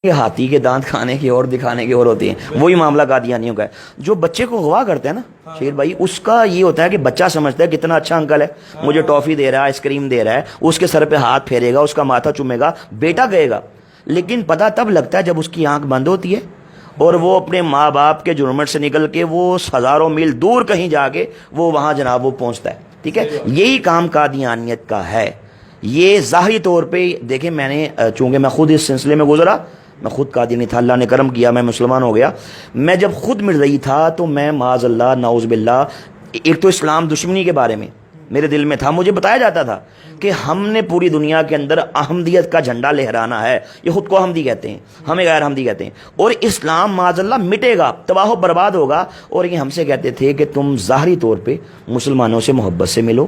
کہ ہاتھی کے دانت کھانے کی اور دکھانے کی اور ہوتے ہیں، وہی معاملہ قادیانیوں کا ہے. جو بچے کو اغوا کرتے ہیں نا شیر بھائی، اس کا یہ ہوتا ہے کہ بچہ سمجھتا ہے کتنا اچھا انکل ہے، مجھے ٹافی دے رہا ہے، آئس کریم دے رہا ہے، اس کے سر پہ ہاتھ پھیرے گا، اس کا ماتھا چومے گا، بیٹا گئے گا. لیکن پتہ تب لگتا ہے جب اس کی آنکھ بند ہوتی ہے اور وہ اپنے ماں باپ کے جرمٹ سے نکل کے وہ ہزاروں میل دور کہیں جا کے وہ وہاں جناب وہ پہنچتا ہے. ٹھیک ہے، یہی کام قادیانیت کا ہے. یہ ظاہری طور پہ دیکھیں، میں نے چونکہ میں خود اس سلسلے میں گزرا، میں خود قادیانی تھا، اللہ نے کرم کیا میں مسلمان ہو گیا. میں جب خود مرزئی تھا تو میں معاذ اللہ نعوذ باللہ، ایک تو اسلام دشمنی کے بارے میں میرے دل میں تھا، مجھے بتایا جاتا تھا کہ ہم نے پوری دنیا کے اندر احمدیت کا جھنڈا لہرانا ہے. یہ خود کو احمدی کہتے ہیں، ہمیں غیر احمدی کہتے ہیں، اور اسلام معاذ اللہ مٹے گا، تباہ و برباد ہوگا. اور یہ ہم سے کہتے تھے کہ تم ظاہری طور پہ مسلمانوں سے محبت سے ملو،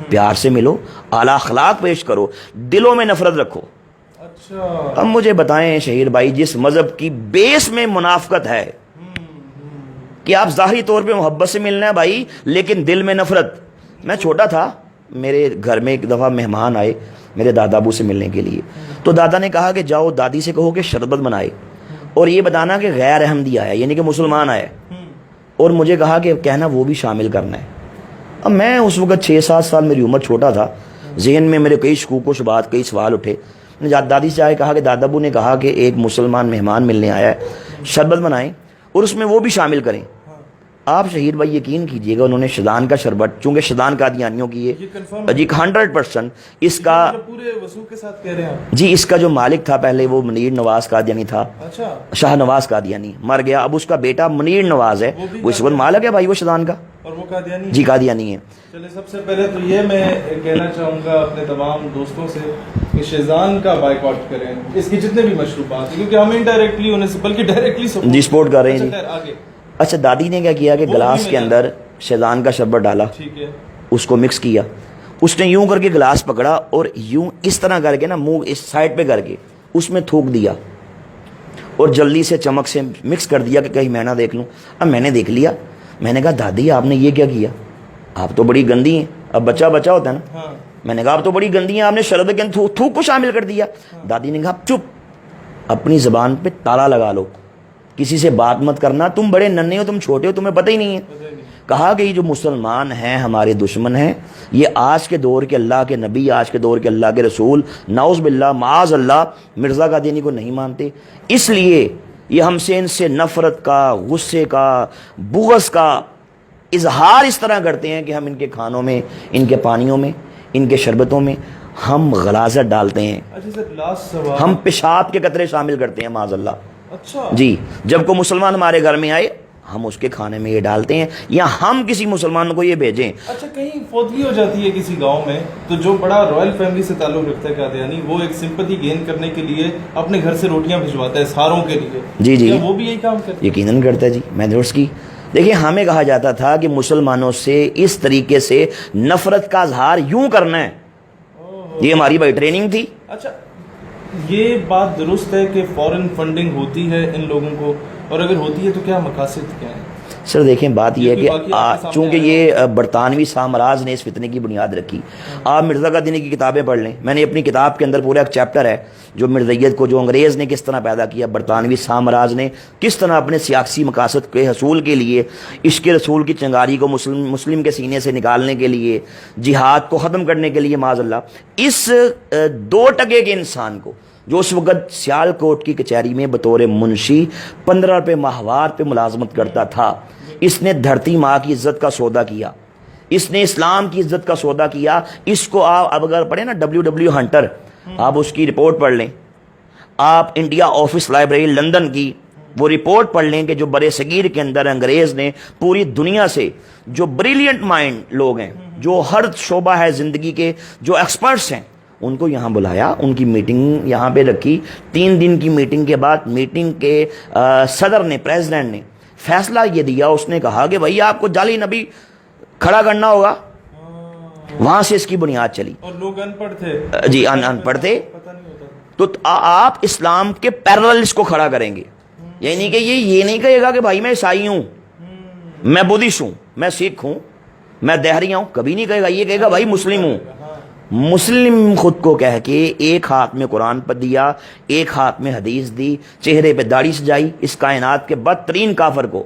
پیار سے ملو، اعلیٰ اخلاق پیش کرو، دلوں میں نفرت رکھو. اب مجھے بتائیں شہیر بھائی، جس مذہب کی بیس میں منافقت ہے کہ آپ ظاہری طور پہ محبت سے ملنا ہے بھائی لیکن دل میں نفرت. میں چھوٹا تھا، میرے گھر میں ایک دفعہ مہمان آئے میرے دادا ابو سے ملنے کے لیے، تو دادا نے کہا کہ جاؤ دادی سے کہو کہ شربت بنائے اور یہ بتانا کہ غیر احمدی آیا یعنی کہ مسلمان آیا، اور مجھے کہا کہ کہنا وہ بھی شامل کرنا ہے. اب میں اس وقت 6-7 سال میری عمر، چھوٹا تھا، ذہن میں میرے کئی شکوک و شبہات، کئی سوال اٹھے. دادی سے آئے کہا کہ دادا ابو نے کہا کہ ایک مسلمان مہمان ملنے آیا ہے، شربت بنائیں اور اس میں وہ بھی شامل کریں. آپ شہید بھائی یقین کیجئے گا، انہوں نے شدان کا شربت، چونکہ شدان قادیانیوں کی ہے جی 100%، اس کا پورے وضو کے ساتھ کہہ رہے ہیں جی، اس کا جو مالک تھا پہلے وہ منیر نواز قادیانی تھا، شاہ نواز قادیانی مر گیا، اب اس کا بیٹا منیر نواز ہے، وہ اس وقت مالک ہے بھائی وہ شدان کا، اور وہ قادیانی جی قادیانی ہے. چلے سب سے پہلے تو یہ میں کہنا چاہوں گا اپنے تمام دوستوں سے کہ شیزان کا بائیکاٹ کریں، اس کی جتنے بھی مشروبات ہیں، کیونکہ ہم انڈائریکٹلی انہیں بلکہ ڈائریکٹلی جی سپورٹ کر رہے ہیں. جی آگے اچھا، دادی نے کیا کیا کہ گلاس کے اندر شیزان کا شربت ڈالا، ٹھیک ہے، اس کو مکس کیا، اس نے یوں کر کے گلاس پکڑا اور یوں اس طرح کر کے نا منہ اس سائڈ پہ کر کے اس میں تھوک دیا اور جلدی سے چمک سے مکس کر دیا کہ کہیں میں نہ دیکھ لوں. اب میں نے دیکھ لیا، میں نے کہا دادی آپ نے یہ کیا کیا، آپ تو بڑی گندی ہیں. اب بچہ ہوتا ہے نا، میں نے کہا آپ تو بڑی گندی ہیں، آپ نے شربت کے اندر تھوک کو شامل کر دیا. دادی نے کہا چپ، اپنی زبان پہ تالا لگا لو، کسی سے بات مت کرنا، تم بڑے ننھے ہو، تم چھوٹے ہو، تمہیں پتہ ہی نہیں ہے. کہا کہ یہ جو مسلمان ہیں ہمارے دشمن ہیں، یہ آج کے دور کے اللہ کے نبی، آج کے دور کے اللہ کے رسول نعوذ باللہ معاذ اللہ مرزا قادیانی کو نہیں مانتے، اس لیے یہ ہم سے ان سے نفرت کا، غصے کا، بغض کا اظہار اس طرح کرتے ہیں کہ ہم ان کے کھانوں میں، ان کے پانیوں میں، ان کے شربتوں میں ہم غلاظت ڈالتے ہیں، ہم پیشاب کے قطرے شامل کرتے ہیں معاذ اللہ. اچھا جی، جب کوئی مسلمان ہمارے گھر میں آئے ہم اس کے کھانے میں یہ ڈالتے ہیں، یا ہم کسی مسلمان کو یہ بھیجیں. اچھا، کہیں فوتگی ہو جاتی ہے کسی گاؤں میں تو جو بڑا رائل فیملی سے تعلق رکھتا ہے قادیانی، وہ ایک سمپتھی گین کرنے کے لیے اپنے گھر سے روٹیاں بھجواتا ہے ساروں کے لیے. جی جی، وہ بھی یہی کام کرتا ہے؟ یقیناً کرتا ہے جی. میں نے اس کی دیکھیں، ہمیں کہا جاتا تھا کہ مسلمانوں سے اس طریقے سے نفرت کا اظہار یوں کرنا ہے، یہ ہماری بھائی ٹریننگ تھی. اچھا، یہ بات درست ہے کہ فورن فنڈنگ ہوتی ہے ان لوگوں کو، اور اگر ہوتی ہے تو کیا مقاصد کیا ہیں؟ سر دیکھیں، بات یہ ہے کہ چونکہ یہ برطانوی سامراج نے اس فتنے کی بنیاد رکھی. آپ مرزا قادیانی کی کتابیں پڑھ لیں، میں نے اپنی کتاب کے اندر پورا ایک چیپٹر ہے جو مرزیت کو، جو انگریز نے کس طرح پیدا کیا، برطانوی سامراج نے کس طرح اپنے سیاسی مقاصد کے حصول کے لیے، عشق رسول کی چنگاری کو مسلم کے سینے سے نکالنے کے لیے، جہاد کو ختم کرنے کے لیے معاذ اللہ، اس 2 ٹکے کے انسان کو جو اس وقت سیال کوٹ کی کچہری میں بطور منشی 15 روپے ماہوار پہ ملازمت کرتا تھا، اس نے دھرتی ماں کی عزت کا سودا کیا، اس نے اسلام کی عزت کا سودا کیا. اس کو آپ اب اگر پڑھیں نا WW ہنٹر، آپ اس کی رپورٹ پڑھ لیں، آپ انڈیا آفس لائبریری لندن کی وہ رپورٹ پڑھ لیں کہ جو برے صغیر کے اندر انگریز نے پوری دنیا سے جو بریلینٹ مائنڈ لوگ ہیں، جو ہر شعبہ ہے زندگی کے، جو ایکسپرٹس ہیں، ان کو یہاں بلایا، ان کی میٹنگ یہاں پہ رکھی. 3 دن کی میٹنگ کے بعد میٹنگ کے صدر نے، پریزیڈنٹ نے فیصلہ یہ دیا، اس نے کہا کہ بھائی آپ کو جعلی نبی کھڑا کرنا ہوگا. وہاں سے اس کی بنیاد چلی. اور لوگ ان پڑھ تھے جی، ان پڑھ تھے، تو آپ اسلام کے پیرلل اس کو کھڑا کریں گے، یعنی کہ یہ نہیں کہے گا کہ بھائی میں عیسائی ہوں، میں بدھسٹ ہوں، میں سکھ ہوں، میں دہریہ ہوں، کبھی نہیں کہے گا. یہ کہے گا بھائی مسلم ہوں، مسلم خود کو کہہ کے ایک ہاتھ میں قرآن پر دیا، ایک ہاتھ میں حدیث دی، چہرے پہ داڑھی سجائی، اس کائنات کے بدترین کافر کو